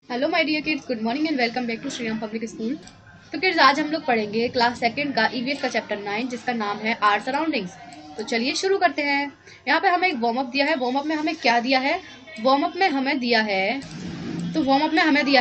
Hello my dear kids, good morning and welcome back to Shriram public school. तो kids, आज हम लोग पढ़ेंगे क्लास सेकंड का ईवीएस का चैप्टर 9 जिसका नाम है आवर सराउंडिंग्स। तो चलिए शुरू करते हैं। यहाँ पे हमें एक वार्म अप दिया है। वार्म अप में हमें क्या दिया है? वार्म अप में हमें दिया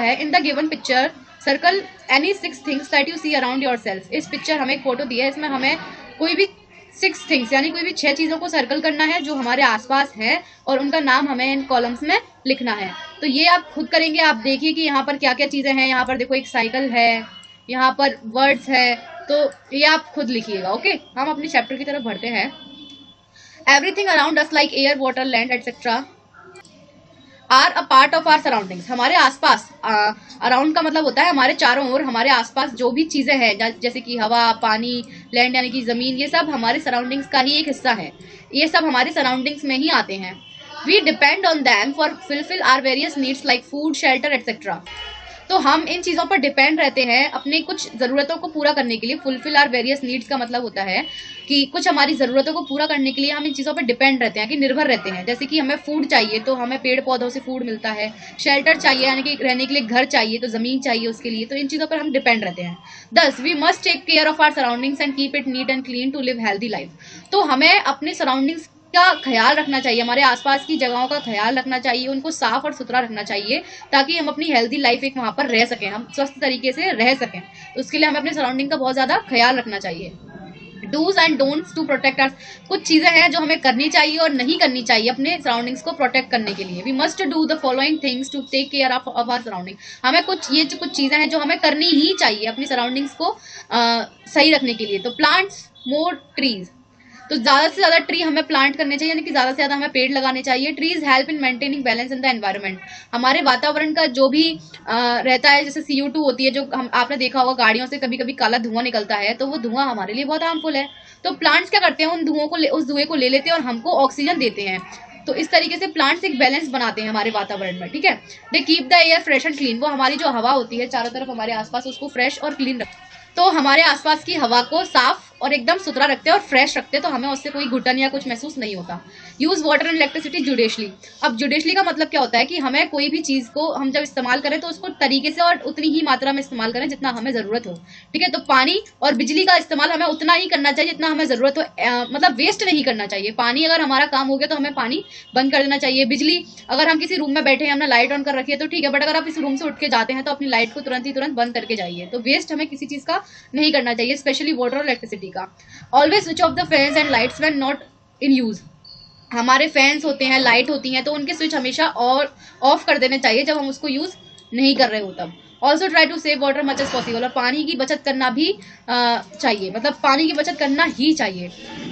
है in the given picture circle any 6 things that you see around yourself. इस पिक्चर हमें एक फोटो दी है, इसमें हमें कोई भी 6 थिंग्स यानी कोई भी 6 चीजों को सर्कल करना है जो हमारे आसपास है और उनका नाम हमें इन कॉलम्स में लिखना है। तो ये आप खुद करेंगे। आप देखिए कि यहाँ पर क्या क्या चीजें हैं। यहाँ पर देखो एक साइकिल है, यहाँ पर वर्ड्स है, तो ये आप खुद लिखिएगा। ओके, हम अपने चैप्टर की तरफ बढ़ते हैं। Everything around us like air, water, land etcetera are a part of our surroundings. हमारे आसपास, अराउंड का मतलब होता है हमारे चारों ओर, हमारे आसपास जो भी चीजें हैं जैसे कि हवा, पानी, लैंड यानी कि जमीन, ये सब हमारे सराउंडिंग्स का ही एक हिस्सा है। ये सब हमारे सराउंडिंग्स में ही आते हैं। We depend on them for fulfil our various needs like food, shelter etcetera. तो हम इन चीजों पर डिपेंड रहते हैं अपने कुछ जरूरतों को पूरा करने के लिए। फुलफिल आर वेरियस नीड्स का मतलब होता है कि कुछ हमारी जरूरतों को पूरा करने के लिए हम इन चीजों पर डिपेंड रहते हैं, कि निर्भर रहते हैं। जैसे कि हमें फूड चाहिए तो हमें पेड़ पौधों से फूड मिलता है। शेल्टर चाहिए यानी कि रहने के लिए घर चाहिए, तो जमीन चाहिए उसके लिए। तो इन चीजों पर हम डिपेंड रहते हैं। Thus, we must take care of our surroundings and keep it neat and clean to live healthy life. तो हमें अपने सराउंडिंग्स का ख्याल रखना चाहिए, हमारे आसपास की जगहों का ख्याल रखना चाहिए, उनको साफ और सुथरा रखना चाहिए ताकि हम अपनी हेल्दी लाइफ एक वहां पर रह सकें, हम स्वस्थ तरीके से रह सकें। तो उसके लिए हमें अपने सराउंडिंग का बहुत ज्यादा ख्याल रखना चाहिए। Dos and don'ts to protect us. कुछ चीजें हैं जो हमें करनी चाहिए और नहीं करनी चाहिए अपने सराउंडिंग्स को प्रोटेक्ट करने के लिए। We must do the following things to take care of our surrounding. हमें कुछ चीजें हैं जो हमें करनी ही चाहिए अपनी सराउंडिंग्स को सही रखने के लिए। तो प्लांट्स मोर ट्रीज, तो ज्यादा से ज्यादा ट्री हमें प्लांट करने चाहिए, यानी कि ज्यादा से ज्यादा हमें पेड़ लगाने चाहिए। Trees help in maintaining balance in the environment. हमारे वातावरण का जो भी रहता है, जैसे CO2 होती है, जो हम आपने देखा होगा गाड़ियों से कभी कभी काला धुआं निकलता है, तो वो धुआं हमारे लिए बहुत हार्मफुल है। तो प्लांट्स क्या करते हैं, उस धुएं को ले लेते हैं और हमको ऑक्सीजन देते हैं। तो इस तरीके से प्लांट्स एक बैलेंस बनाते हैं हमारे वातावरण में। ठीक है, they keep the air fresh and clean. वो हमारी जो हवा होती है चारों तरफ हमारे आसपास, उसको फ्रेश और क्लीन रखते हैं। तो हमारे आसपास की हवा को साफ और एकदम सुथरा रखते हैं और फ्रेश रखते हैं, तो हमें उससे कोई घुटन या कुछ महसूस नहीं होता। Use water and electricity judicially. अब जुडिशली का मतलब क्या होता है कि हमें कोई भी चीज को हम जब इस्तेमाल करें तो उसको तरीके से और उतनी ही मात्रा में इस्तेमाल करें जितना हमें जरूरत हो। ठीक है, तो पानी और बिजली का इस्तेमाल हमें उतना ही करना चाहिए जितना हमें जरूरत हो, मतलब वेस्ट नहीं करना चाहिए। पानी अगर हमारा काम हो गया तो हमें पानी बंद कर देना चाहिए। बिजली, अगर हम किसी रूम में बैठे हैं, हमने लाइट ऑन कर रखी है तो ठीक है, बट अगर आप इस रूम से उठ के जाते हैं तो अपनी लाइट को तुरंत बंद करके जाइए। तो वेस्ट हमें किसी चीज का नहीं करना चाहिए, स्पेशली वाटर और इलेक्ट्रिसिटी का। Always switch off the fans and lights when not in use. हमारे फैंस होते हैं, लाइट होती हैं, तो उनके स्विच हमेशा और ऑफ कर देने चाहिए जब हम उसको यूज नहीं कर रहे हो तब। Also try to save water much as possible. और पानी की बचत करना भी चाहिए, मतलब पानी की बचत करना ही चाहिए।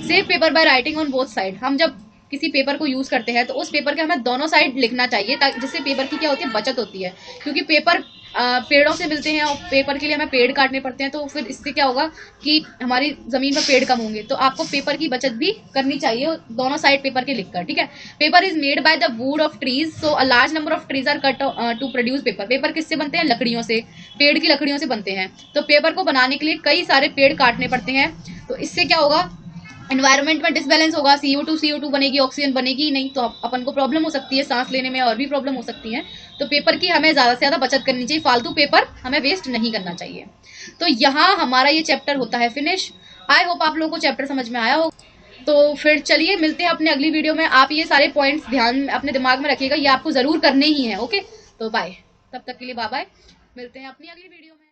Save paper by writing on both side. हम जब किसी पेपर को यूज करते हैं तो उस पेपर के हमें दोनों साइड लिखना चाहिए, जिससे पेपर की क्या होती है, बचत होती है। क्योंकि पेपर पेड़ों से मिलते हैं और पेपर के लिए हमें पेड़ काटने पड़ते हैं, तो फिर इससे क्या होगा कि हमारी जमीन पर पेड़ कम होंगे। तो आपको पेपर की बचत भी करनी चाहिए, दोनों साइड पेपर के लिखकर। ठीक है, paper is made by the wood of trees, so a large number of trees are cut to produce paper. Paper किससे बनते हैं? लकड़ियों से, पेड़ की लकड़ियों से बनते हैं। तो पेपर को बनाने के लिए कई सारे पेड़ काटने पड़ते हैं। तो इससे क्या होगा, एनवायरनमेंट में डिसबैलेंस होगा। CO2 बनेगी, ऑक्सीजन बनेगी ही नहीं, तो अपन को प्रॉब्लम हो सकती है, सांस लेने में और भी प्रॉब्लम हो सकती है। तो पेपर की हमें ज्यादा से ज्यादा बचत करनी चाहिए, फालतू पेपर हमें वेस्ट नहीं करना चाहिए। तो यहाँ हमारा ये चैप्टर होता है फिनिश। आई होप आप लोगों को चैप्टर समझ में आया हो। तो फिर चलिए मिलते हैं अपने अगली वीडियो में। आप ये सारे पॉइंट्स ध्यान अपने दिमाग में रखिएगा, ये आपको जरूर करने ही है। ओके, तो बाय, तब तक के लिए बाय बाय, मिलते हैं अपनी अगली वीडियो में।